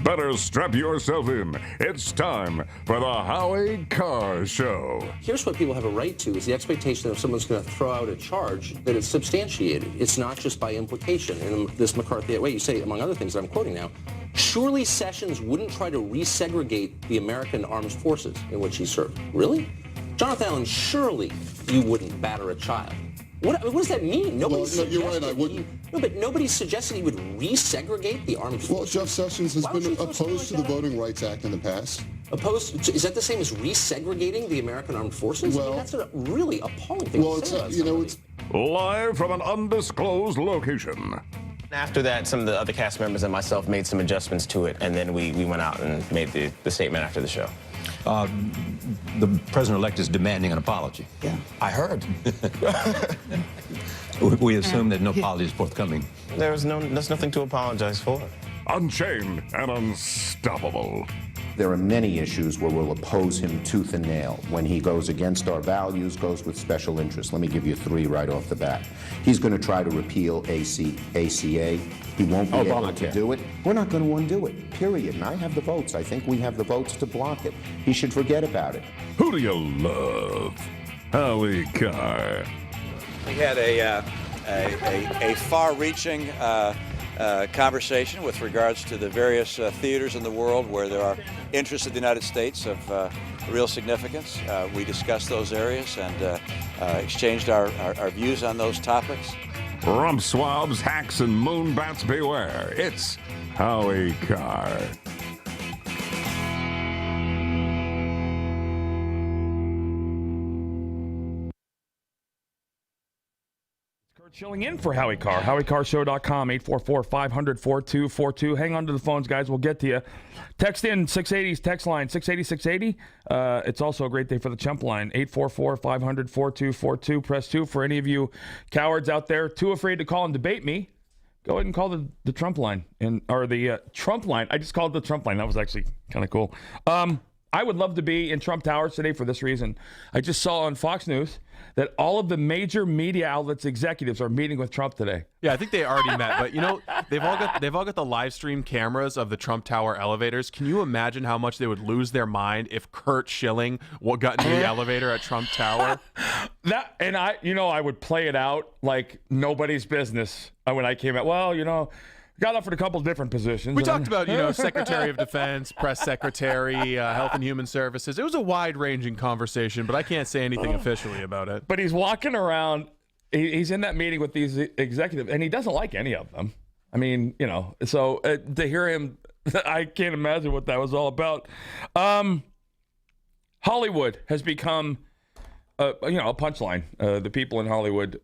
Better strap yourself in. It's time for the Howie Carr Show. Here's what people have a right to, is the expectation that if someone's going to throw out a charge, that it's substantiated. It's not just by implication. In this McCarthy way, you say, among other things that I'm quoting now, surely Sessions wouldn't try to resegregate the American armed forces in which he served. Really? Jonathan Allen, surely you wouldn't batter a child. What does that mean? You're right, I wouldn't. No, but nobody suggested he would resegregate the armed forces. Well, Jeff Sessions has been opposed to the Voting Rights Act in the past. Opposed? Is that the same as resegregating the American armed forces? Well, I mean, that's a really appalling thing to say. It's live from an undisclosed location. After that, some of the other cast members and myself made some adjustments to it, and then we went out and made the statement after the show. The president-elect is demanding an apology. Yeah, I heard. We assume that no apology is forthcoming. There's nothing to apologize for. Unchained and unstoppable. There are many issues where we'll oppose him tooth and nail. When he goes against our values, goes with special interests. Let me give you three right off the bat. He's going to try to repeal ACA. He won't be able to do it. We're not going to undo it, period. And I have the votes. I think we have the votes to block it. He should forget about it. Who do you love? Howie Carr. We had a far-reaching conversation with regards to the various theaters in the world where there are interests of the United States of real significance. We discussed those areas and exchanged our views on those topics. Rump swabs, hacks, and moonbats beware. It's Howie Carr. Curt Schilling in for Howie Carr. HowieCarrShow.com, 844-500-4242. Hang on to the phones, guys. We'll get to you. Text in 680's text line, 680-680. It's also a great day for the Chump line, 844-500-4242. Press 2 for any of you cowards out there too afraid to call and debate me. Go ahead and call the Trump line, or the Trump line. I just called it the Trump line. That was actually kind of cool. I would love to be in Trump Towers today for this reason. I just saw on Fox News that all of the major media outlets executives are meeting with Trump today. Yeah, I think they already met, but you know, they've all got the live stream cameras of the Trump Tower elevators. Can you imagine how much they would lose their mind if Curt Schilling got into the elevator at Trump Tower? I would play it out like nobody's business when I came out. Well, got offered a couple of different positions. We talked about, Secretary of Defense, Press Secretary, Health and Human Services. It was a wide-ranging conversation, but I can't say anything officially about it. But he's walking around. He's in that meeting with these executives, and he doesn't like any of them. I mean, so to hear him, I can't imagine what that was all about. Hollywood has become, a punchline. The people in Hollywood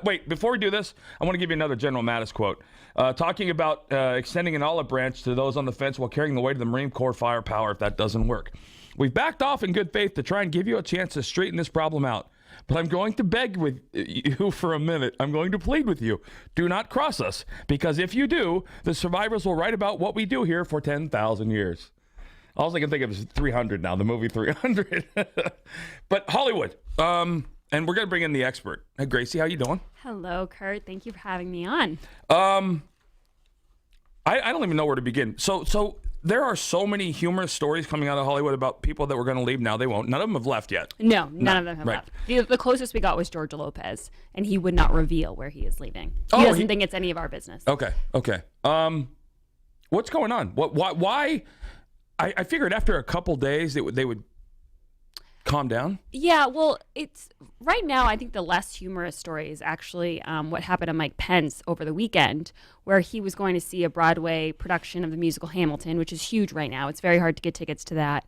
wait, before we do this, I want to give you another General Mattis quote. Talking about extending an olive branch to those on the fence while carrying the weight of the Marine Corps firepower if that doesn't work. We've backed off in good faith to try and give you a chance to straighten this problem out. But I'm going to beg with you for a minute. I'm going to plead with you. Do not cross us, because if you do, the survivors will write about what we do here for 10,000 years. All I can think of is 300 now, the movie 300. But Hollywood. And we're going to bring in the expert. Hey, Gracie, how you doing? Hello, Curt. Thank you for having me on. I don't even know where to begin. So there are so many humorous stories coming out of Hollywood about people that were going to leave. Now they won't. None of them have left yet. No, none of them have left. The closest we got was George Lopez, and he would not reveal where he is leaving. He doesn't think it's any of our business. Okay. What's going on? Why? I figured after a couple days they would calm down? Yeah, well, it's right now, I think the less humorous story is actually what happened to Mike Pence over the weekend, where he was going to see a Broadway production of the musical Hamilton, which is huge right now. It's very hard to get tickets to that.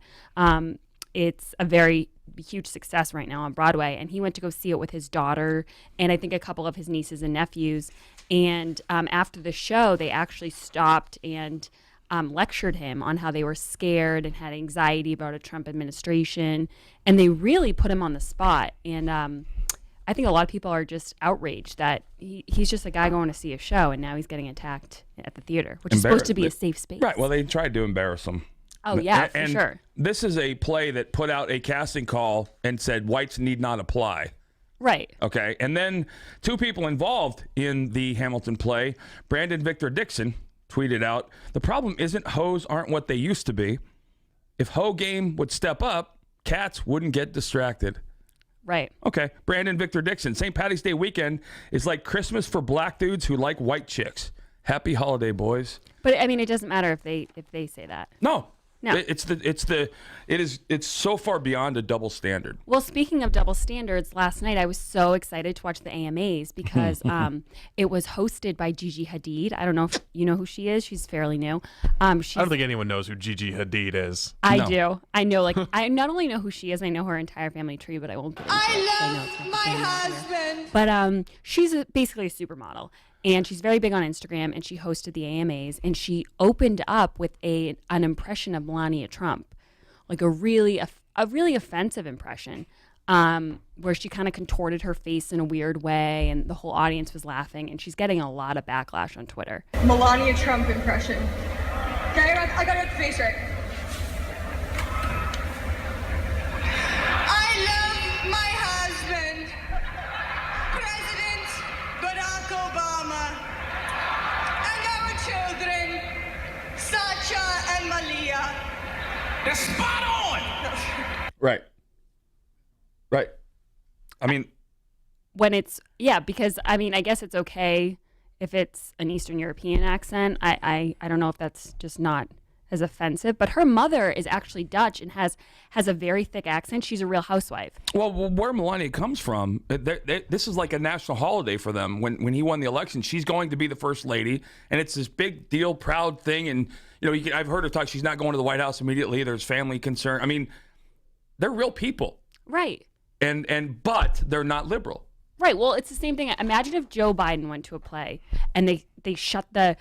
It's a very huge success right now on Broadway, and he went to go see it with his daughter and I think a couple of his nieces and nephews. And after the show, they actually stopped and lectured him on how they were scared and had anxiety about a Trump administration, and they really put him on the spot. And I think a lot of people are just outraged that he's just a guy going to see a show, and now he's getting attacked at the theater, which is supposed to be a safe space. Right. Well, they tried to embarrass him. Oh, yeah, for sure. This is a play that put out a casting call and said whites need not apply. Right. Okay. And then two people involved in the Hamilton play, Brandon Victor Dixon, tweeted out, the problem isn't hoes aren't what they used to be. If hoe game would step up, cats wouldn't get distracted. Right. Okay. Brandon Victor Dixon. St. Patty's Day weekend is like Christmas for black dudes who like white chicks. Happy holiday, boys. But I mean, it doesn't matter if they say that. No. No. It's so far beyond a double standard. Well, speaking of double standards, last night I was so excited to watch the AMAs because it was hosted by Gigi Hadid. I don't know if you know who she is. She's fairly new. I don't think anyone knows who Gigi Hadid is. I do. I know. Like, I not only know who she is, I know her entire family tree, but I won't get into it. I love my husband. But she's basically a supermodel. And she's very big on Instagram, and she hosted the AMAs, and she opened up with an impression of Melania Trump, like a really offensive impression, where she kind of contorted her face in a weird way, and the whole audience was laughing, and she's getting a lot of backlash on Twitter. Melania Trump impression. Okay, I got it face right. I love my husband, President Barack Obama, and our children, Sacha and Malia. They're spot on. Right. I mean, because I mean, I guess it's okay if it's an Eastern European accent. I don't know if that's just not as offensive, but her mother is actually Dutch and has a very thick accent. She's a real housewife. Well, where Melania comes from, this is like a national holiday for them. When he won the election, she's going to be the first lady, and it's this big deal, proud thing. And I've heard her talk. She's not going to the White House immediately. There's family concern. I mean, they're real people, right? But they're not liberal. Right. Well, it's the same thing. Imagine if Joe Biden went to a play and they shut the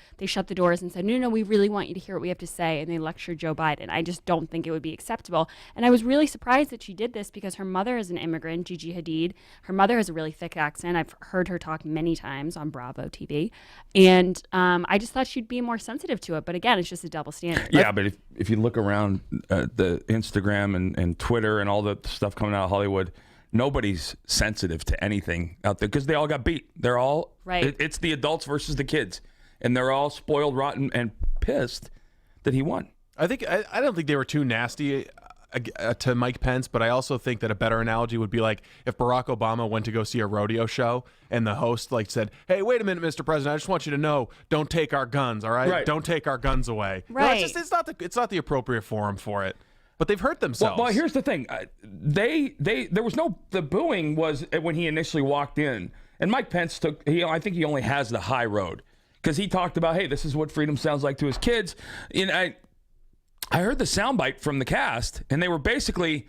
doors and said, no, we really want you to hear what we have to say, and they lectured Joe Biden. I just don't think it would be acceptable. And I was really surprised that she did this because her mother is an immigrant, Gigi Hadid. Her mother has a really thick accent. I've heard her talk many times on Bravo TV, and I just thought she'd be more sensitive to it. But again, it's just a double standard. Yeah, but if you look around the Instagram and Twitter and all the stuff coming out of Hollywood, nobody's sensitive to anything out there because they all got beat. They're all right. It's the adults versus the kids, and they're all spoiled, rotten, and pissed that he won. I don't think they were too nasty to Mike Pence, but I also think that a better analogy would be like if Barack Obama went to go see a rodeo show and the host said, "Hey, wait a minute, Mr. President, I just want you to know, don't take our guns, all right? Right. Don't take our guns away." Right. No, it's not the appropriate forum for it. But they've hurt themselves. Well, here's the thing. The booing was when he initially walked in. And Mike Pence I think he only has the high road. Because he talked about, hey, this is what freedom sounds like to his kids. And I heard the soundbite from the cast, and they were basically,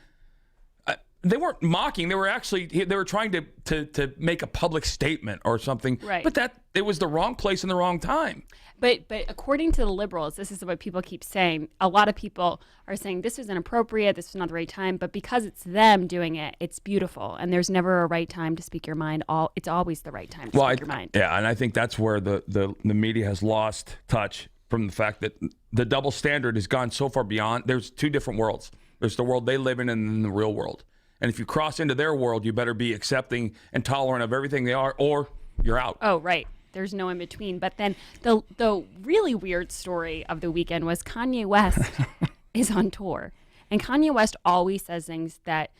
they weren't mocking. They were trying to make a public statement or something. Right. But it was the wrong place and the wrong time. But according to the liberals, this is what people keep saying. A lot of people are saying this is inappropriate, this is not the right time. But because it's them doing it, it's beautiful. And there's never a right time to speak your mind. It's always the right time to speak your mind. Yeah, and I think that's where the media has lost touch from the fact that the double standard has gone so far beyond. There's two different worlds. There's the world they live in and then the real world. And if you cross into their world, you better be accepting and tolerant of everything they are, or you're out. Oh, right. There's no in between. But then the really weird story of the weekend was Kanye West is on tour. And Kanye West always says things that,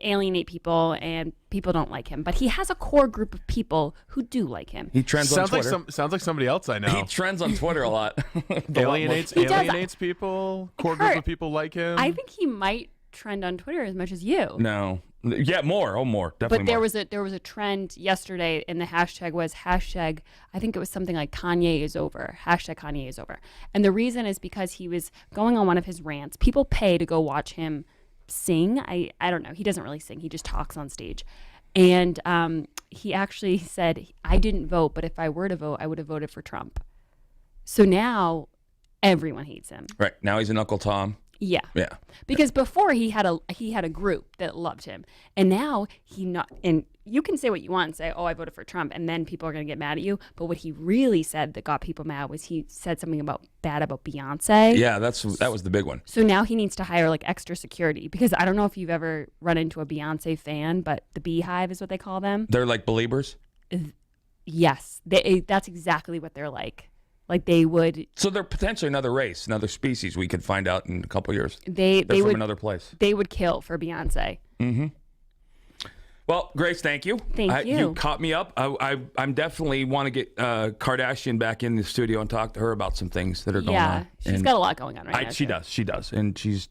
alienate people and people don't like him. But he has a core group of people who do like him. He trends on Twitter. Sounds like somebody else I know. He trends on Twitter a lot. alienates people. Core group of people like him. I think he might trend on Twitter as much as you. No. Yeah, more. Oh, more. Definitely But more. there was a trend yesterday, and the hashtag was I think it was something like Kanye is over. Hashtag Kanye is over. And the reason is because he was going on one of his rants. People pay to go watch him sing. I don't know. He doesn't really sing. He just talks on stage. And he actually said, I didn't vote, but if I were to vote, I would have voted for Trump. So now everyone hates him. Right. Now he's an Uncle Tom. Yeah. Yeah. Because before he had a group that loved him, and now and you can say what you want and say, "Oh, I voted for Trump," and then people are going to get mad at you. But what he really said that got people mad was he said something bad about Beyonce. Yeah, that was the big one. So now he needs to hire extra security because I don't know if you've ever run into a Beyonce fan, but the Beehive is what they call them. They're like believers. Yes, that's exactly what they're like. Like they would. So they're potentially another race, another species we could find out in a couple years. They're from would, another place. They would kill for Beyonce. Mm-hmm. Well, Grace, thank you. Thank you. You caught me up. I'm definitely want to get Kardashian back in the studio and talk to her about some things that are going on. Yeah, she's got a lot going on right now. She does. And she's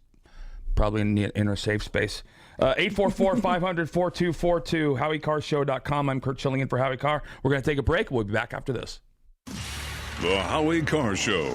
probably in her safe space. 844-500-4242, HowieCarrShow.com. I'm Curt Schilling in for Howie Carr. We're going to take a break. We'll be back after this. The Howie Carr Show.